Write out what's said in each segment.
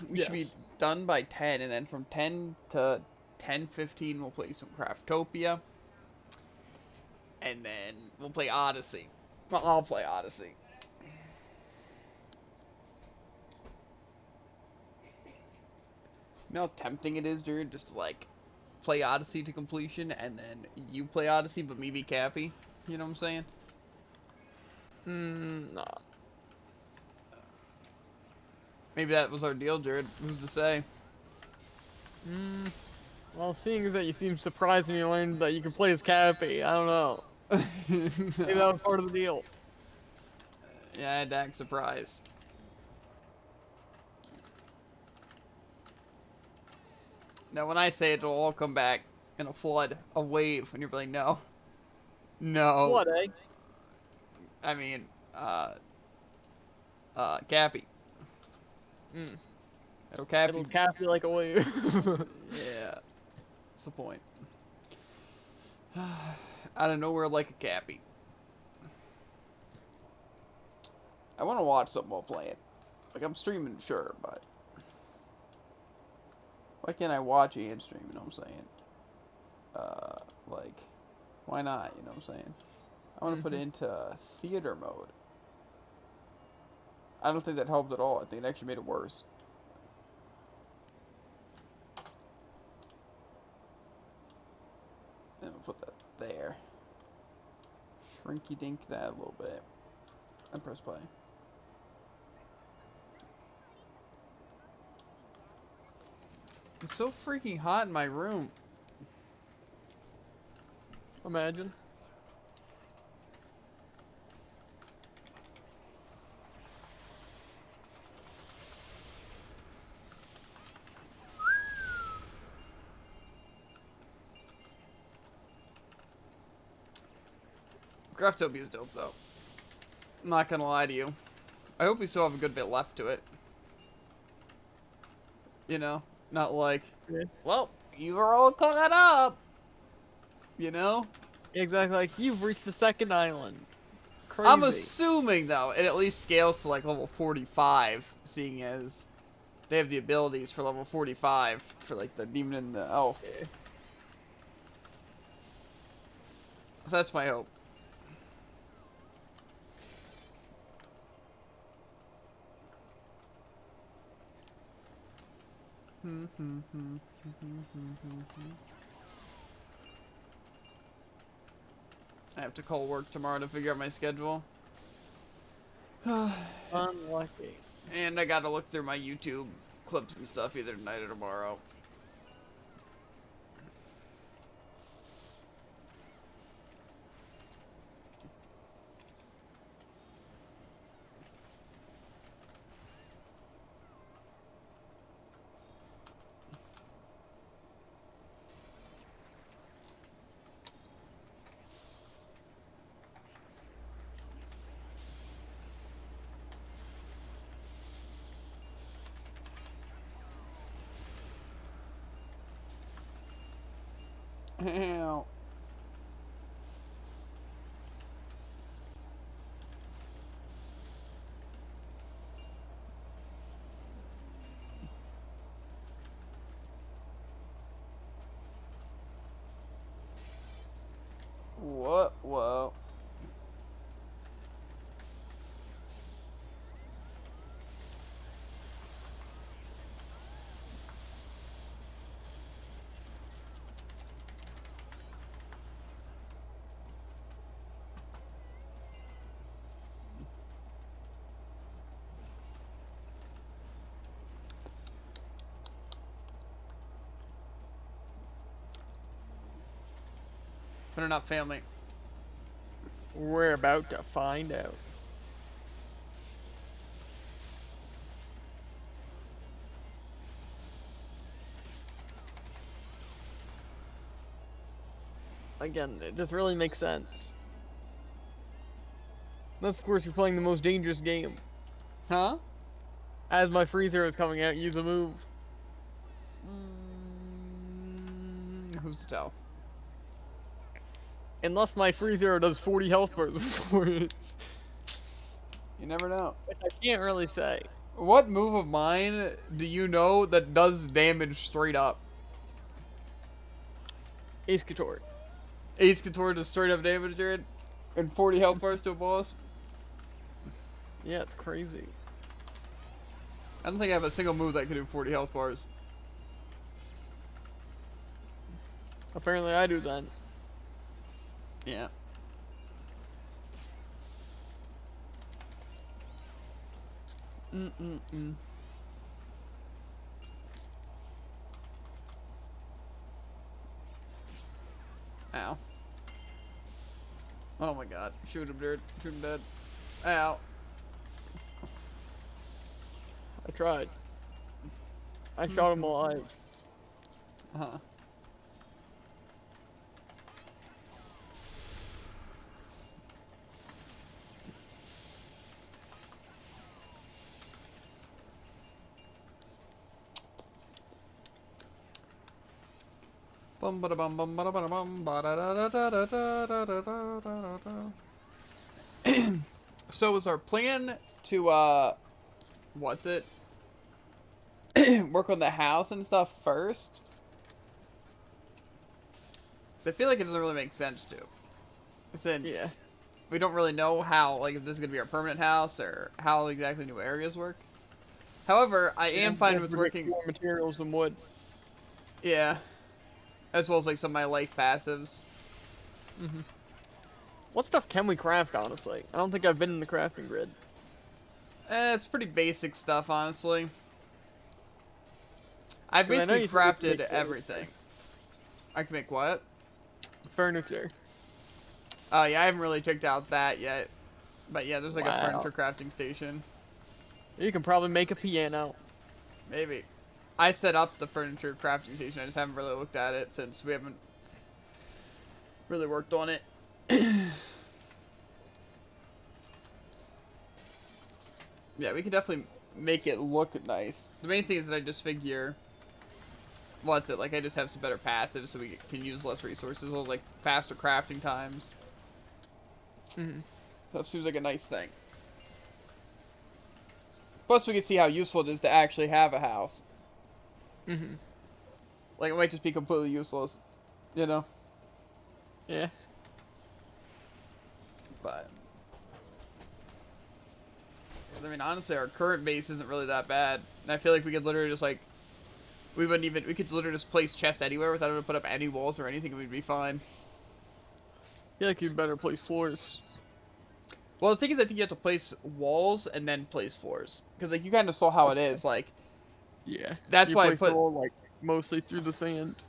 We should be done by 10, and then from 10 to 10:15 we'll play some Craftopia. And then we'll play Odyssey. Well, I'll play Odyssey. You know how tempting it is, dude, just to, like, play Odyssey to completion, and then you play Odyssey, but me be Cappy? You know what I'm saying? Nah. Maybe that was our deal, Jared. Who's to say? Well, seeing as that you seem surprised when you learned that you can play as Cappy, I don't know. Maybe that was part of the deal. Yeah, I had to act surprised. Now, when I say it, it'll all come back in a flood, a wave, and you're like, no. No. Flood, eh? I mean, Cappy. It'll Cappy. It'll Cappy like a wave. Yeah. That's the point. Out of nowhere like a Cappy. I want to watch something while playing. Like, I'm streaming, sure, but... Why can't I watch and stream, you know what I'm saying? Like, why not, you know what I'm saying? I want to put it into theater mode. I don't think that helped at all. I think it actually made it worse. And we'll put that there. Shrinky dink that a little bit. And press play. It's so freaking hot in my room. Imagine. Craftopia is dope, though. I'm not gonna lie to you. I hope we still have a good bit left to it. You know? Not like, well, you are all caught up. You know? Exactly, like, you've reached the second island. Crazy. I'm assuming, though, it at least scales to, like, level 45, seeing as they have the abilities for level 45 for, like, the demon and the elf. Yeah. So that's my hope. I have to call work tomorrow to figure out my schedule. Unlucky. And I gotta look through my YouTube clips and stuff either tonight or tomorrow. Ow. What? Whoa. Better not family. We're about to find out. Again, it just really makes sense. Unless, of course, you're playing the most dangerous game. Huh? As my freezer is coming out, use a move. Who's to tell? Unless my freezer does 40 health bars before it. You never know. Which I can't really say. What move of mine do you know that does damage straight up? Ace Couture. Ace Couture does straight up damage, dude? And 40 health bars to a boss? Yeah, it's crazy. I don't think I have a single move that can do 40 health bars. Apparently I do then. Yeah. Ow. Oh my god. Shoot him, dude. Shoot him dead. Ow. I tried. I shot him alive. Uh-huh. Bum ba da bum bum ba da ba da bum ba da da da da da da da da da. So is our plan to what's it? Work on the house and stuff first? I feel like it doesn't really make sense to. Since we don't really know how, like, if this is going to be our permanent house or how exactly new areas work. However, I am fine with working more materials than wood. Yeah. As well as, like, some of my life passives. What stuff can we craft, honestly? I don't think I've been in the crafting grid. It's pretty basic stuff, honestly. I basically crafted everything. I can make what? Furniture. Oh, yeah, I haven't really checked out that yet. But yeah, there's like a furniture crafting station. You can probably make a piano. Maybe. I set up the furniture crafting station. I just haven't really looked at it since we haven't really worked on it. Yeah, we could definitely make it look nice. The main thing is that I just figure, what's it, like I just have some better passives so we can use less resources, like faster crafting times. That seems like a nice thing. Plus we can see how useful it is to actually have a house. Like it might just be completely useless, you know? Yeah. But I mean, honestly, our current base isn't really that bad, and I feel like we could literally just like, we could literally just place chests anywhere without having to put up any walls or anything, and we'd be fine. Yeah, like you'd better place floors. Well, the thing is, I think you have to place walls and then place floors, because like you kind of saw how it is, like. Yeah. That's why I put like mostly through the sand.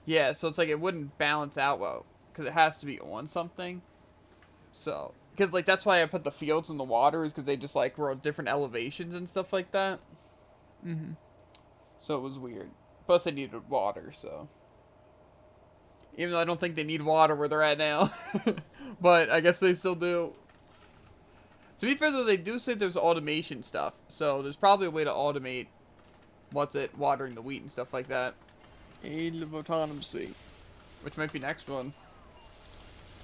Yeah, so it's like it wouldn't balance out well, because it has to be on something. So, because like that's why I put the fields in the water, is because they just like were on different elevations and stuff like that. So it was weird. Plus, they needed water, so. Even though I don't think they need water where they're at now, but I guess they still do. To be fair though, they do say there's automation stuff, so there's probably a way to automate. Watering the wheat and stuff like that. Age of autonomy. Which might be next one.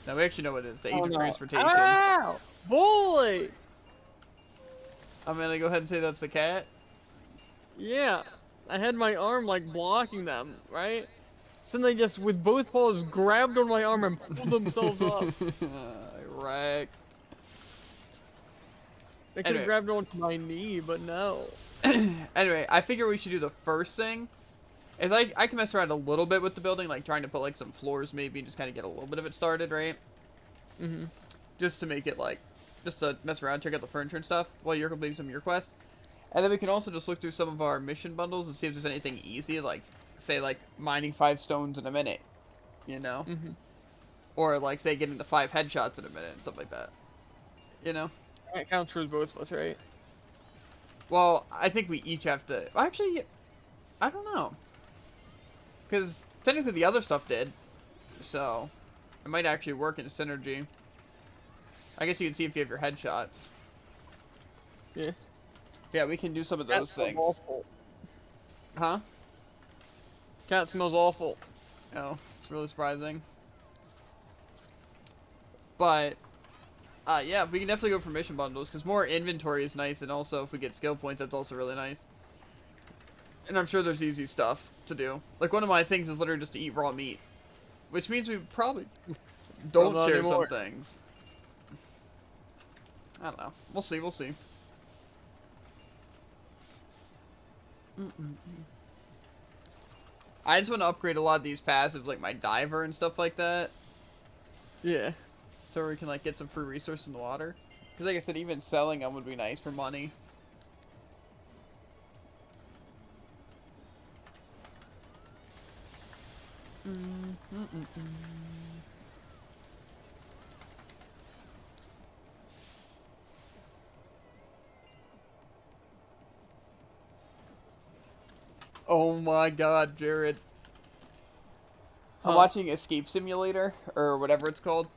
Now we actually know what it is. The age of transportation. Ow! Bully! I'm gonna go ahead and say that's the cat. Yeah. I had my arm like blocking them, right? So then they just, with both paws, grabbed on my arm and pulled themselves up. Right. They could have grabbed onto my knee, but no. Anyway, I figure we should do the first thing. Is I can mess around a little bit with the building, like trying to put like some floors maybe, and just kind of get a little bit of it started, right? Just to make it like, just to mess around, check out the furniture and stuff while you're completing some of your quests. And then we can also just look through some of our mission bundles and see if there's anything easy, like, say like mining 5 stones in a minute, you know? Or like, say getting the 5 headshots in a minute and stuff like that, you know? That counts for both of us, right? Well, I think we each have to... Actually, I don't know. Because technically the other stuff did. So, it might actually work in synergy. I guess you can see if you have your headshots. Yeah. Yeah, we can do some of those things. Awful. Huh? Cat smells awful. Oh, it's really surprising. But, Yeah, we can definitely go for mission bundles, because more inventory is nice, and also if we get skill points, that's also really nice. And I'm sure there's easy stuff to do. Like, one of my things is literally just to eat raw meat, which means we probably don't not share some anymore. things. I don't know. We'll see, we'll see. I just want to upgrade a lot of these passives, like my diver and stuff like that. Yeah. So we can, like, get some free resources in the water. Because, like I said, even selling them would be nice for money. Oh my god, Jared. I'm watching Escape Simulator, or whatever it's called.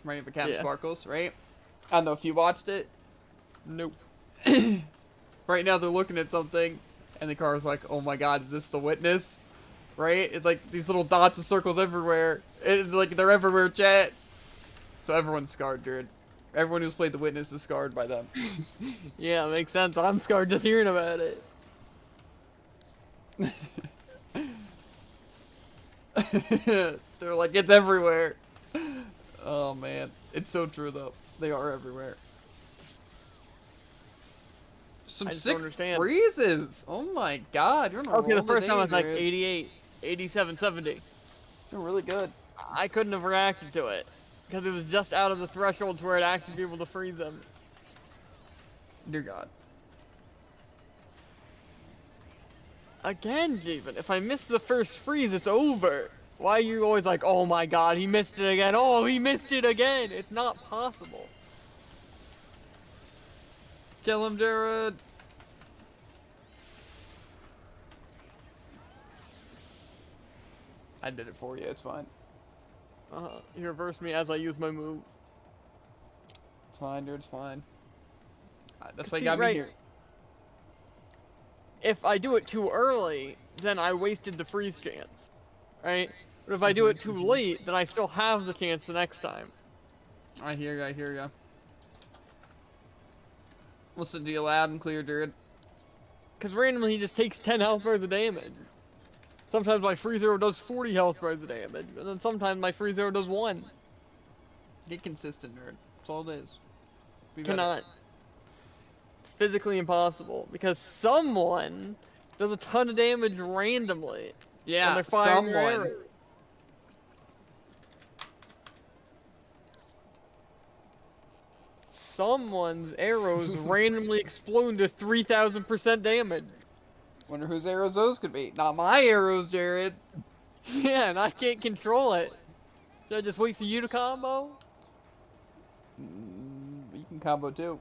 Running the Cap Sparkles, right? I don't know if you watched it. Nope. Right now they're looking at something, and the car's like, oh my god, is this the witness? Right? It's like these little dots and circles everywhere. It's like they're everywhere, chat. So everyone's scarred, dude. Everyone who's played the witness is scarred by them. Yeah, makes sense. I'm scarred just hearing about it. They're like, it's everywhere. Oh man, it's so true though. They are everywhere. Some sick freezes. Oh my god, you're on a roll Okay, the first today, time I was like dude. 88, 87, 70. Doing really good. I couldn't have reacted to it because it was just out of the threshold to where I'd actually be able to freeze them. Dear God. Again, Jeevan, if I miss the first freeze, it's over. Why are you always like, oh my god, he missed it again. Oh, he missed it again. It's not possible. Kill him, Jared. I did it for you. It's fine. He reversed me as I used my move. It's fine, dude. It's fine. That's why you got me here. If I do it too early, then I wasted the freeze chance, right? But if I do it too late, then I still have the chance the next time. I hear ya, I hear ya. Listen to you loud and clear, dude. Because randomly he just takes 10 health bars of damage. Sometimes my free zero does 40 health bars of damage, and then sometimes my free zero does 1. Get consistent, nerd. That's all it is. Cannot. Physically impossible, because someone does a ton of damage randomly. Yeah, when they're firing someone. their arrows. Someone's arrows randomly explode to 3,000% damage. Wonder whose arrows those could be. Not my arrows, Jared. Yeah, and I can't control it. Should I just wait for you to combo? You can combo too.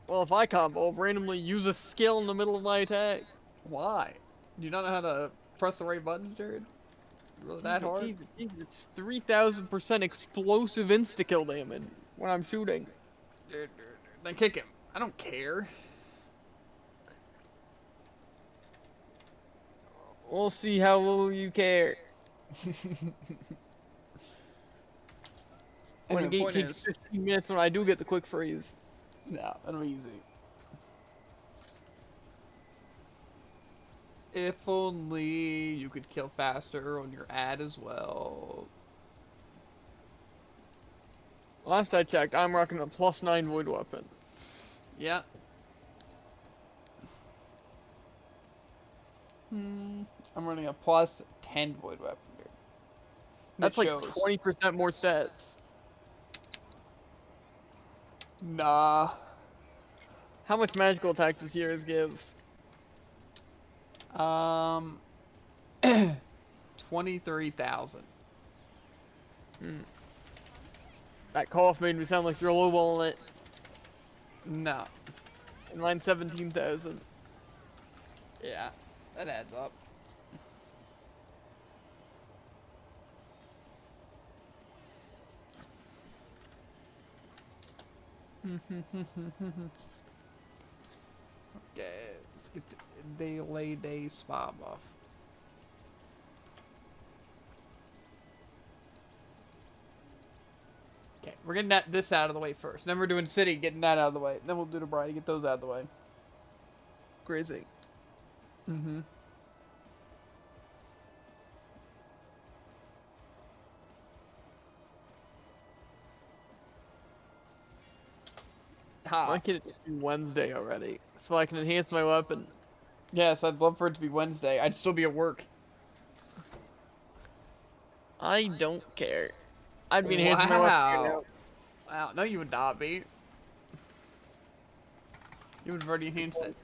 Well, if I combo, I'll randomly use a skill in the middle of my attack. Why? Do you not know how to press the right buttons, Jared? Really that hard? It's 3,000% explosive insta-kill damage when I'm shooting. Then kick him. I don't care. We'll see how little you care. When the gate takes 15 minutes when I do get the quick freeze. No, that'll be easy. If only you could kill faster on your ad as well. Last I checked, I'm rocking a +9 void weapon. Yeah. I'm running a +10 void weapon. That's like 20% more stats. Nah. How much magical attack does yours give? 23,000. That cough made me sound like you're lowballing it. No. And mine's 17,000. Yeah, that adds up. Okay, let's get the day spa buff. Okay. We're getting this out of the way first. Then we're doing city, getting that out of the way. Then we'll do the bride, get those out of the way. Crazy. Mm-hmm. Why can't it be Wednesday already? So I can enhance my weapon. Yes, I'd love for it to be Wednesday. I'd still be at work. I don't care. I'd be enhancing my weapon right now. Wow. No, you would not be. You would have already enhanced it.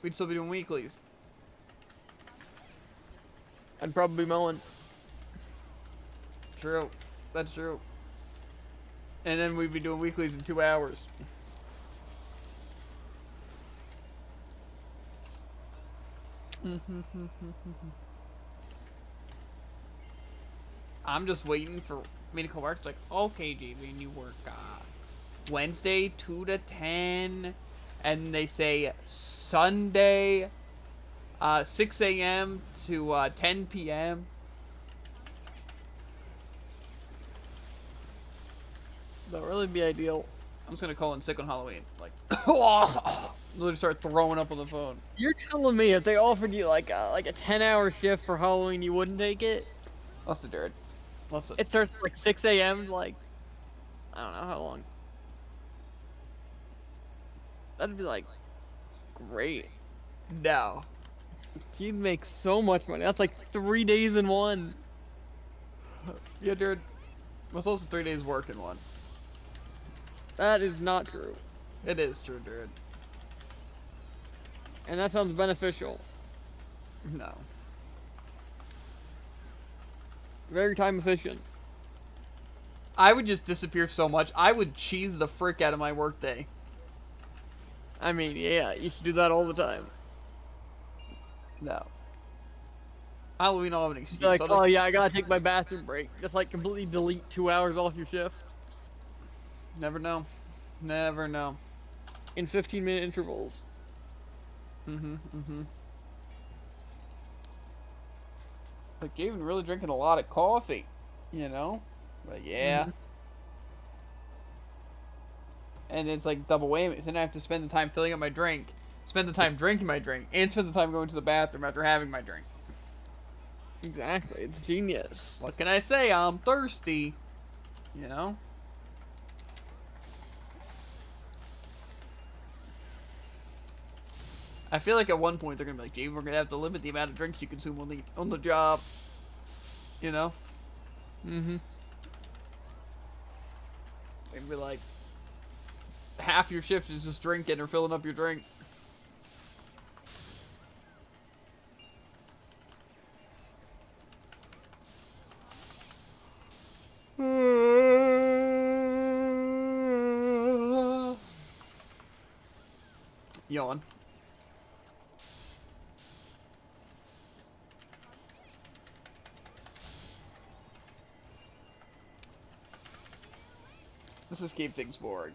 We'd still be doing weeklies. I'd probably be mowing. True. That's true. And then we'd be doing weeklies in 2 hours. I'm just waiting for me to call work. It's like, okay, JV, you work Wednesday 2 to 10, and they say Sunday 6 a.m. to 10 p.m. That would really be ideal. I'm just gonna call in sick on Halloween. Like, literally start throwing up on the phone. You're telling me if they offered you like a 10-hour shift for Halloween, you wouldn't take it? Listen, dude. Listen. It starts at like 6 a.m. Like, I don't know how long. That'd be like great. No. You'd make so much money. That's like 3 days in one. Yeah, dude. That's also 3 days work in one. That is not true. It is true, dude. And that sounds beneficial. No. Very time efficient. I would just disappear so much. I would cheese the frick out of my workday. I mean, yeah, you should do that all the time. No. Halloween, I'll have an excuse. Like, I'll just... oh yeah, I gotta take my bathroom break. Just like completely delete 2 hours off your shift. Never know. Never know. In 15-minute intervals. Like, Javen really drinking a lot of coffee, you know? But yeah. And it's like double whammy. Then I have to spend the time filling up my drink, spend the time drinking my drink, and spend the time going to the bathroom after having my drink. Exactly. It's genius. What can I say? I'm thirsty. You know? I feel like at one point they're gonna be like, Javen, we're gonna have to limit the amount of drinks you consume on the job. You know? It'd be like, half your shift is just drinking or filling up your drink. Yawn. This escape thing's boring.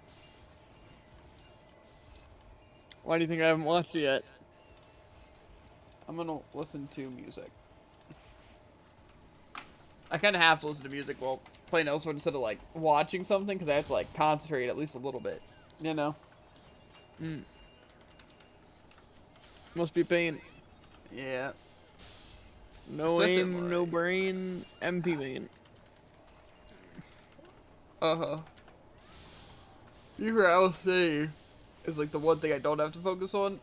Why do you think I haven't watched it yet? I'm gonna listen to music. I kind of have to listen to music while playing elsewhere instead of like watching something because I have to like concentrate at least a little bit. You know? Must be pain. Yeah. No Especially aim, like... no brain, MP main. You hear LC is like the one thing I don't have to focus on.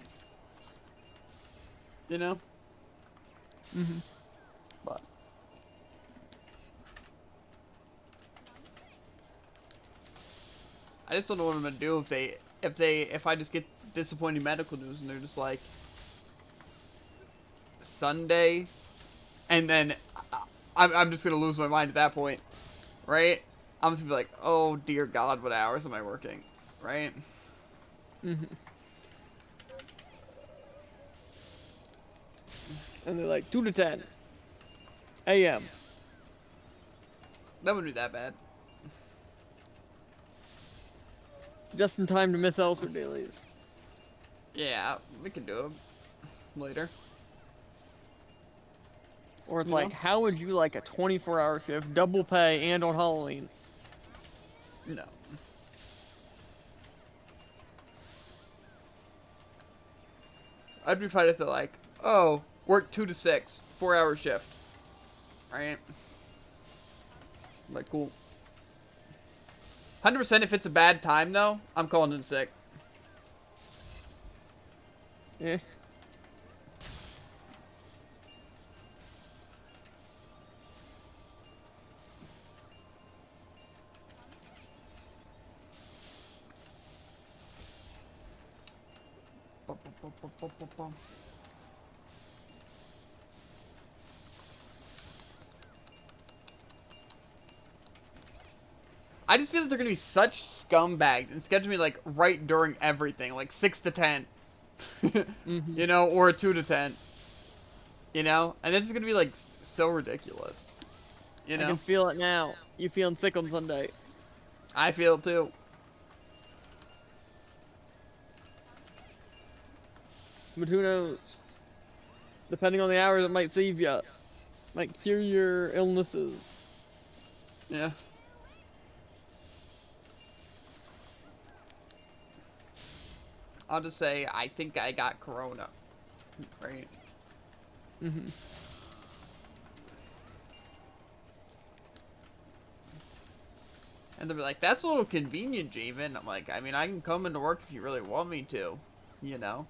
You know? But I just don't know what I'm gonna do if I just get disappointing medical news and they're just like Sunday, and then I'm just gonna lose my mind at that point, right? I'm just gonna be like, oh dear God, what hours am I working, right? And they're like 2 to 10 a.m. That wouldn't be that bad. Just in time to miss Elser dailies. Yeah, we can do them later. Or it's like, how would you like a 24-hour shift, double pay, and on Halloween? No. I'd be fine if they're like, oh, work 2 to 6, 4-hour shift. Right? I'm like, cool. 100% if it's a bad time, though, I'm calling in sick. Yeah. I just feel that they're gonna be such scumbags and schedule me like right during everything, like 6 to 10, you know, or 2 to 10, you know, and it's just gonna be like so ridiculous, you know. I can feel it now. You feeling sick on Sunday? I feel it too. But who knows? Depending on the hours, it might save you. Might cure your illnesses. Yeah. I'll just say I think I got corona, right? Mm-hmm. And they'll be like, that's a little convenient, Javen. I'm like, I mean, I can come into work if you really want me to, you know?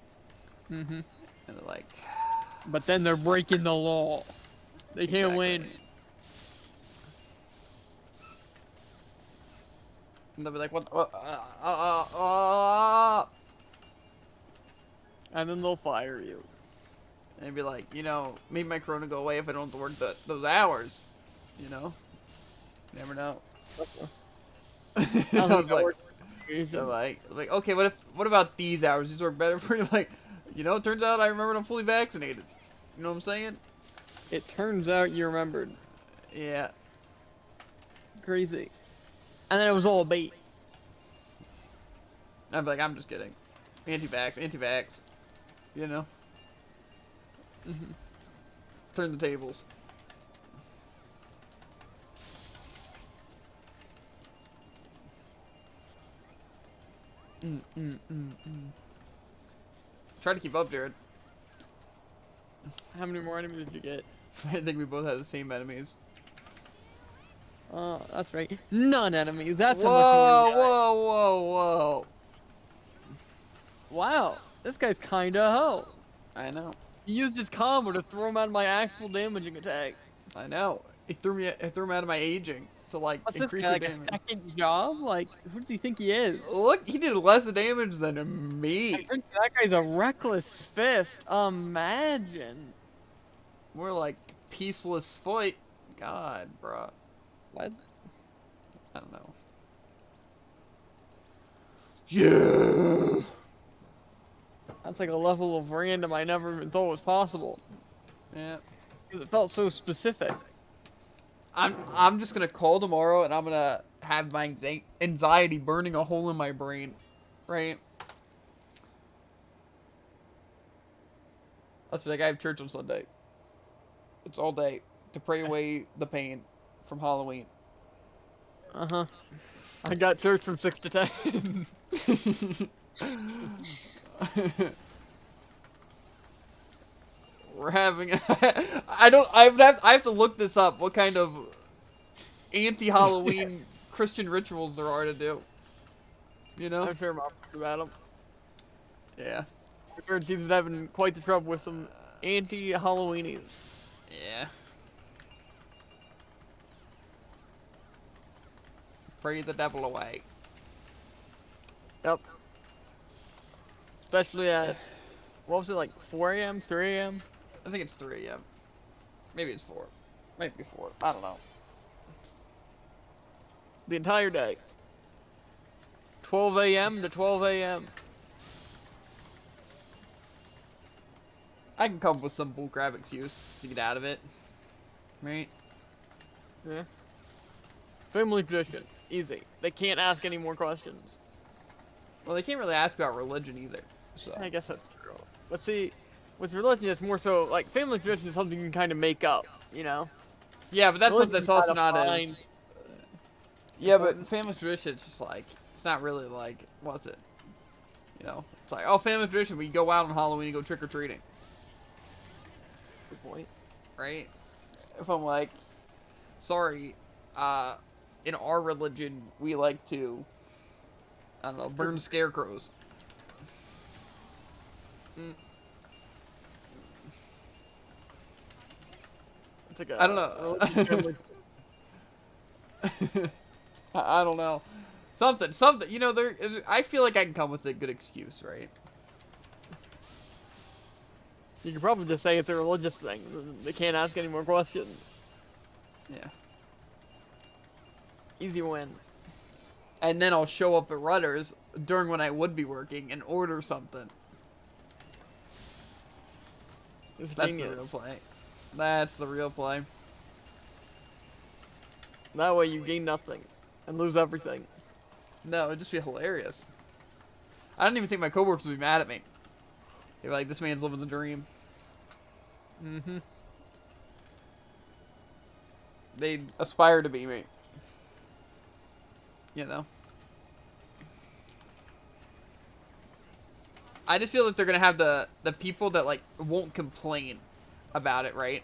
Mm-hmm. And they're like... But then they're breaking the law. They can't win. And they'll be like, what? And then they'll fire you. And they'd be like, you know, maybe my corona go away if I don't have to work those hours. You know? Never know. like, okay, what about these hours? These work better for you? Like, you know, it turns out I remembered I'm fully vaccinated. You know what I'm saying? It turns out you remembered. Yeah. Crazy. And then it was all a bait. I'm like, I'm just kidding. Anti-vax. You know? Mm-hmm. Turn the tables. Try to keep up, Jared. How many more enemies did you get? I think we both had the same enemies. Oh, that's right. None enemies. That's whoa, how much more. Whoa. Wow, this guy's kinda hoe. I know. He used his combo to throw him out of my actual damaging attack. I know. It threw me out of my aging to like What's increase this guy, the like damage. a second job? Like, who does he think he is? Look, he did less damage than me. That guy's a reckless fist. Imagine. We're like peaceless foot. God, bruh. What? I don't know. Yeah. That's like a level of random I never even thought was possible. Yeah. Because it felt so specific. I'm just gonna call tomorrow and I'm gonna have my anxiety burning a hole in my brain, right? That's like I have church on Sunday. It's all day to pray away the pain from Halloween. Uh-huh. I got church from 6 to 10. We're having I have to look this up, what kind of anti-Halloween Christian rituals there are to do. You know? I'm sure Mom about them. Yeah. The church seems to be having quite the trouble with some anti-Halloweenies. Yeah. Pray the devil away. Yep. Especially at, what was it, like 4 a.m., 3 a.m.? I think it's 3 a.m. Maybe it's 4. Maybe 4. I don't know. The entire day. 12 a.m. to 12 a.m. I can come up with some bullcrap excuse to get out of it. Right? Yeah. Family tradition. Easy. They can't ask any more questions. Well, they can't really ask about religion either. So I guess that's true. But see, with religion, it's more so, like, family tradition is something you can kind of make up, you know? yeah, but that's something Religion that's also you gotta not find- as Yeah, but family tradition, it's just like, it's not really like, what's it? You know, it's like, oh, family tradition, we go out on Halloween and go trick-or-treating. Good point. Right? If I'm like, sorry, in our religion, we like to, I don't know, burn scarecrows. Mm. It's like a I don't know. I don't know. Something. You know, I feel like I can come with a good excuse, right? You could probably just say it's a religious thing. They can't ask any more questions. Yeah. Easy win. And then I'll show up at Rutter's during when I would be working and order something. It's That's genius. the real play. That's the real play. That way you gain nothing and lose everything. No, it'd just be hilarious. I don't even think my coworkers would be mad at me. They're like, this man's living the dream. Mm-hmm. They aspire to be me. You know? I just feel that they're gonna have the people that like won't complain about it, right?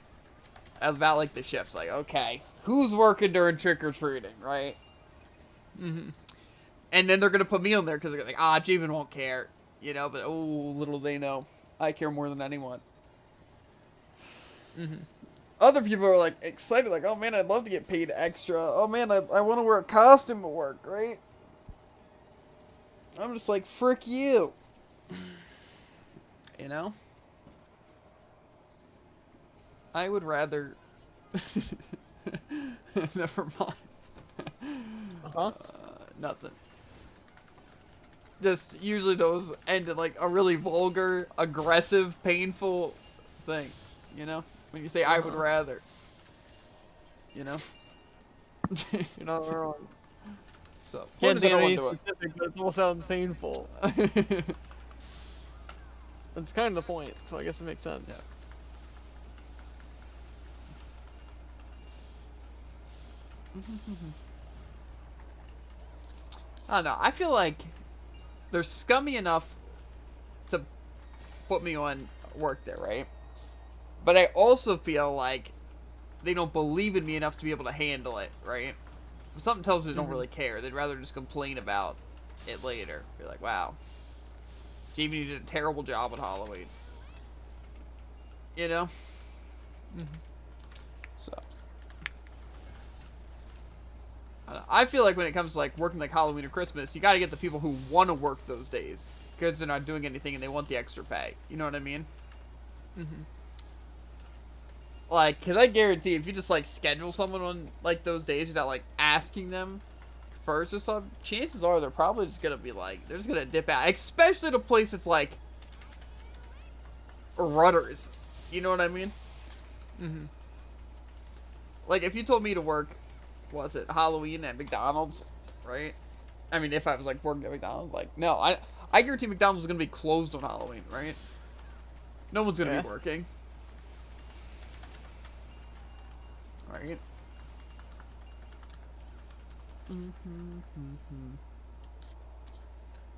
About like the shifts, like, okay, who's working during trick-or-treating, right? Mm-hmm. And then they're gonna put me on there because they're like, Javen won't care, you know. But oh, little they know, I care more than anyone. Mm-hmm. Other people are like excited, like, oh man, I'd love to get paid extra. Oh man, I want to wear a costume to work, right? I'm just like, frick you. You know? I would rather... Never mind. Uh-huh. Nothing. Just, usually those end in, like, a really vulgar, aggressive, painful thing. You know? When you say, I would rather. You know? You're not wrong. So, Can't say anything do specific, but it all sounds painful. it. That's kind of the point, so I guess it makes sense. Yeah. I don't know. I feel like they're scummy enough to put me on work there, right? But I also feel like they don't believe in me enough to be able to handle it, right? Something tells me they don't really care. They'd rather just complain about it later. Be like, wow, Jamie did a terrible job at Halloween. You know? So. I feel like when it comes to like working like Halloween or Christmas, you got to get the people who want to work those days because they're not doing anything and they want the extra pay. You know what I mean? Like, cause I guarantee if you just like schedule someone on like those days without like asking them first or something, chances are they're probably just gonna be like they're just gonna dip out. Especially at a place that's like Rutter's. You know what I mean? Like if you told me to work. What's it, Halloween at McDonald's, right? I mean, if I was, like, working at McDonald's, like, no, I guarantee McDonald's is going to be closed on Halloween, right? No one's going to be working. Right?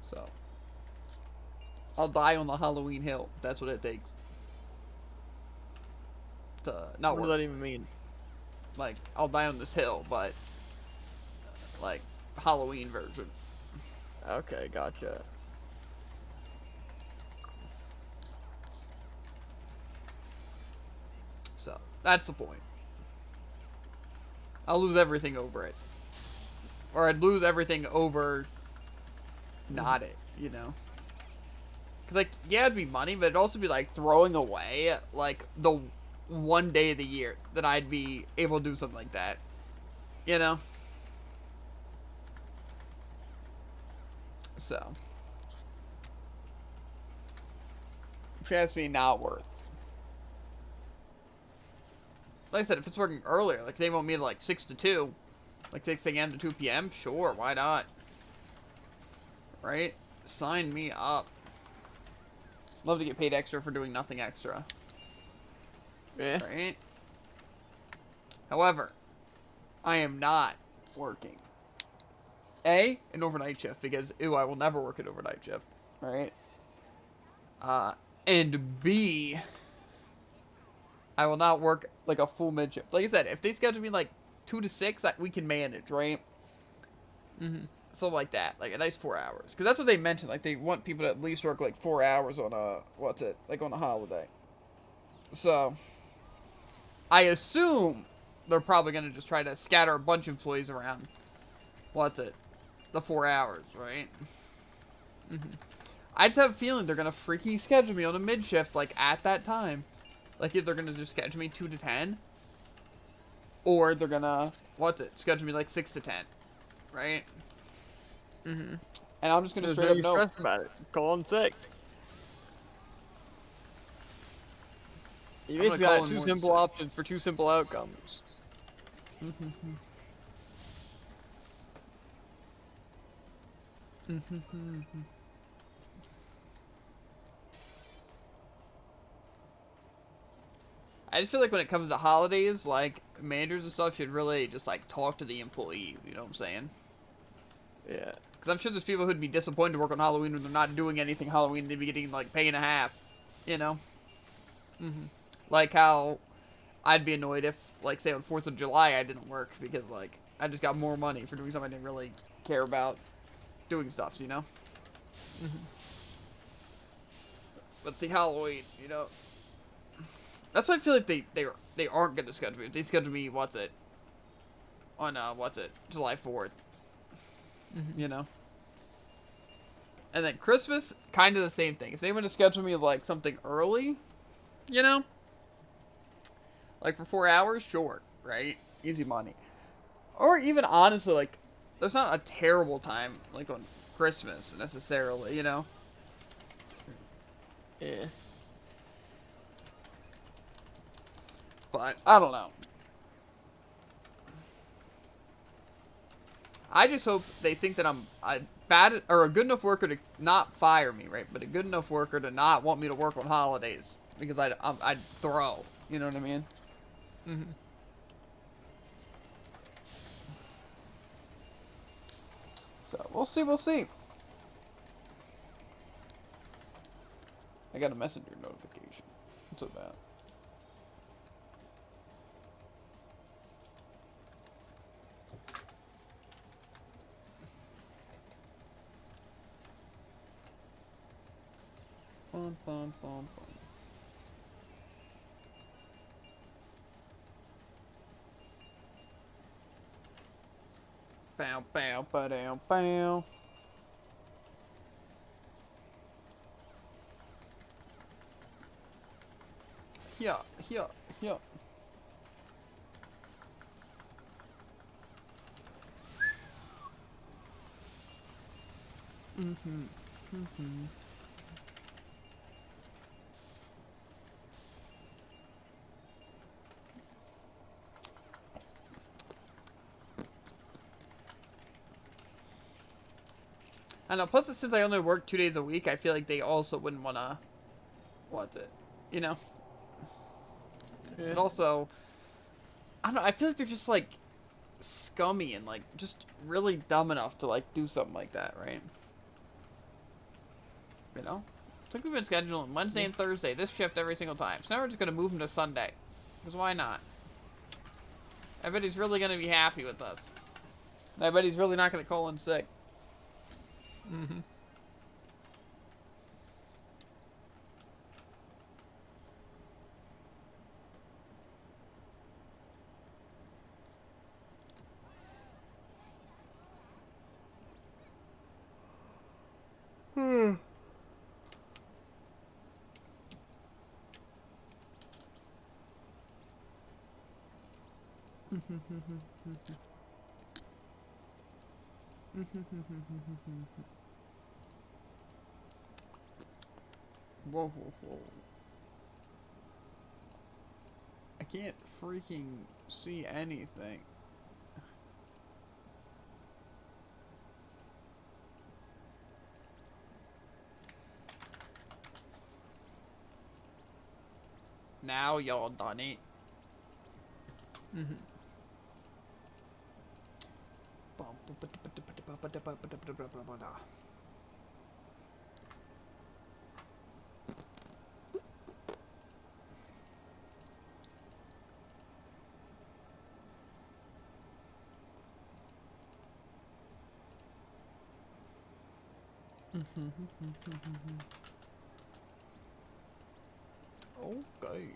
So, I'll die on the Halloween hill. That's what it takes. To not What work. does that even mean? Like, I'll die on this hill, but, like, Halloween version. Okay, gotcha. So, that's the point. I'll lose everything over it. Or I'd lose everything over not it, you know? Because, like, yeah, it'd be money, but it'd also be, like, throwing away, like, the one day of the year that I'd be able to do something like that. You know? So. If you ask me, not worth. Like I said, if it's working earlier, like they want me to like 6 to 2, like 6 a.m. to 2 p.m., sure, why not? Right? Sign me up. Love to get paid extra for doing nothing extra. Yeah. Right? However, I am not working A, an overnight shift, because, ew, I will never work an overnight shift, right? And B, I will not work, like, a full mid shift. Like I said, if they schedule me, like, 2 to 6, we can manage, right? Something like that, like a nice 4 hours. Because that's what they mentioned, like, they want people to at least work, like, 4 hours on a, like, on a holiday. So, I assume they're probably going to just try to scatter a bunch of employees around, the 4 hours, right? I just have a feeling they're going to freaking schedule me on a mid shift, like, at that time. Like, if they're going to just schedule me 2 to 10. Or they're going to, schedule me, like, 6 to 10. Right? And I'm just going to straight up no. Stress about it. Call in sick. You basically got two simple options for two simple outcomes. I just feel like when it comes to holidays, like, managers and stuff should really just, like, talk to the employee, you know what I'm saying? Yeah. Because I'm sure there's people who'd be disappointed to work on Halloween when they're not doing anything Halloween, they'd be getting, like, pay and a half, you know? Like how I'd be annoyed if, like, say on 4th of July I didn't work because, like, I just got more money for doing something I didn't really care about doing stuff, you know? But see, Halloween, you know? That's why I feel like they aren't going to schedule me. If they schedule me, on, July 4th. You know? And then Christmas, kind of the same thing. If they want to schedule me, like, something early, you know? Like, for 4 hours, sure, right? Easy money. Or even, honestly, like, there's not a terrible time, like, on Christmas, necessarily, you know? Yeah. But, I don't know. I just hope they think that I'm a good enough worker to not fire me, right? But a good enough worker to not want me to work on holidays. Because I'd throw. You know what I mean? So, we'll see. I got a messenger notification. What's up, that? Bum. Bow, ba-dow. Here. I know, plus since I only work 2 days a week, I feel like they also wouldn't want to, you know? Yeah. But also, I don't know, I feel like they're just, like, scummy and, like, just really dumb enough to, like, do something like that, right? You know? It's like we've been scheduling Wednesday and Thursday, this shift every single time. So now we're just going to move them to Sunday. Because why not? Everybody's really going to be happy with us. Everybody's really not going to call in sick. Whoa. I can't freaking see anything. Now y'all done it. Okay.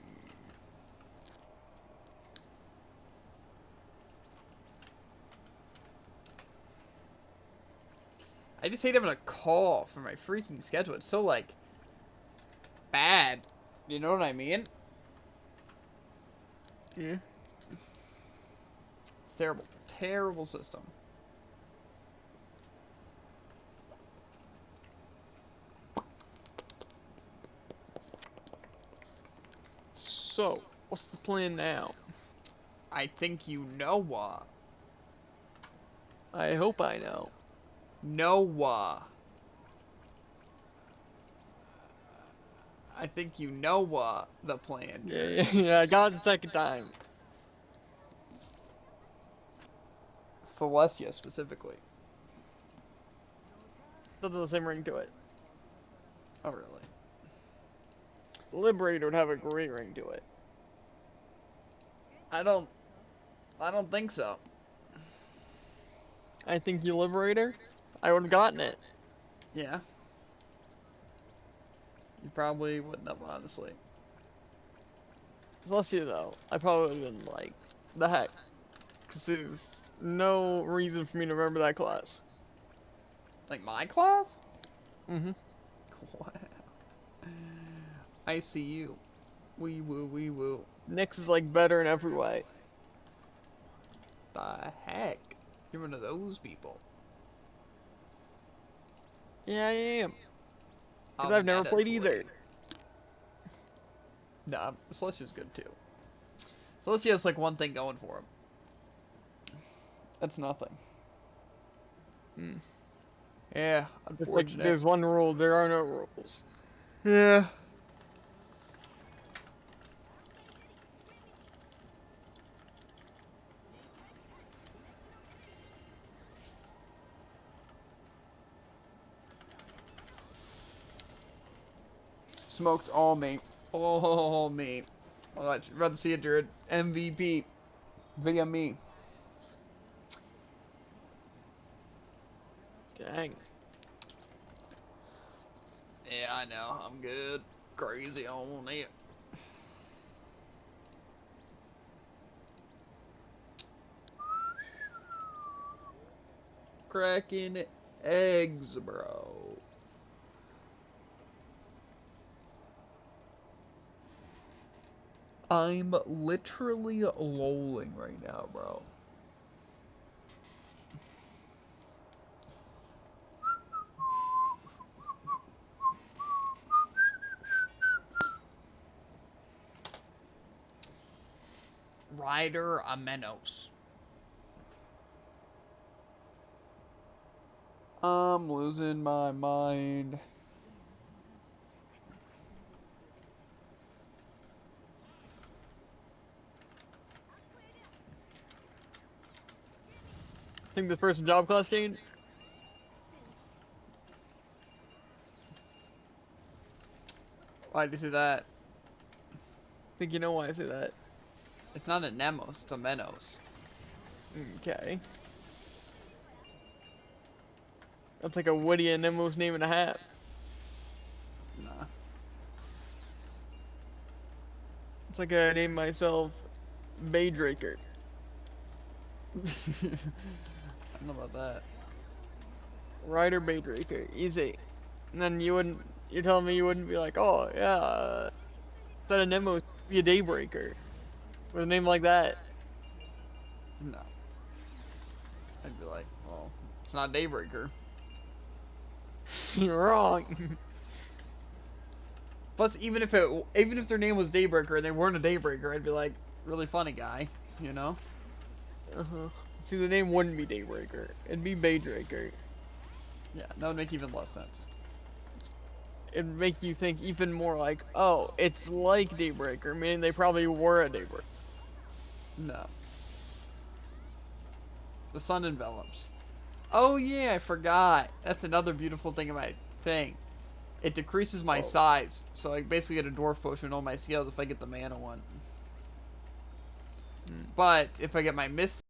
I just hate having a call for my freaking schedule. It's so, like, bad. You know what I mean? Yeah. It's terrible. Terrible system. So, what's the plan now? I think you know what. I hope I know. Noah. I think you know what the plan. Yeah, I got it the second time. Celestia specifically. Doesn't have the same ring to it. Oh really? Liberator would have a great ring to it. I don't think so. I think you Liberator, I would have gotten it. Yeah. You probably wouldn't have, honestly. Let's see though. I probably would have been like, the heck. Because there's no reason for me to remember that class. Like my class? Mm-hmm. Wow. I see you. Wee woo, wee woo. Nyx is like better in every way. The heck? You're one of those people. Yeah, I am. Because A I've never meta played slave. either. Nah, Celestia's good too. Celestia has like one thing going for him. That's nothing. Hmm. Yeah, It's like, unfortunate. there's one rule, there are no rules. Yeah. Smoked all me. All me. I'd rather see a Druid MVP via me. Dang. Yeah, I know. I'm good. Crazy on it. Cracking eggs, bro. I'm literally lolling right now, bro. Ryder Amenos. I'm losing my mind. Think this person job class gained? Why'd you say that? Think you know why I say that? It's not a Nemos, it's a Menos. Okay. That's like a Woody and Nemo's name and a half. Nah. It's like I named myself Baydraker. I don't know about that. Ryder Baydraker. Easy. And then you wouldn't, you're telling me you wouldn't be like, oh yeah, instead of Nemo's, be a Daybreaker. With a name like that. No. I'd be like, well, it's not Daybreaker. You're wrong. Plus, even if their name was Daybreaker and they weren't a Daybreaker, I'd be like, really funny guy, you know? Uh-huh. See, the name wouldn't be Daybreaker. It'd be Baydraker. Yeah, that would make even less sense. It'd make you think even more like, oh, it's like Daybreaker, meaning they probably were a Daybreaker. No. The sun envelops. Oh yeah, I forgot. That's another beautiful thing of my thing. It decreases my Oh. size, so I basically get a dwarf potion in all my scales if I get the mana one. But if I get my mist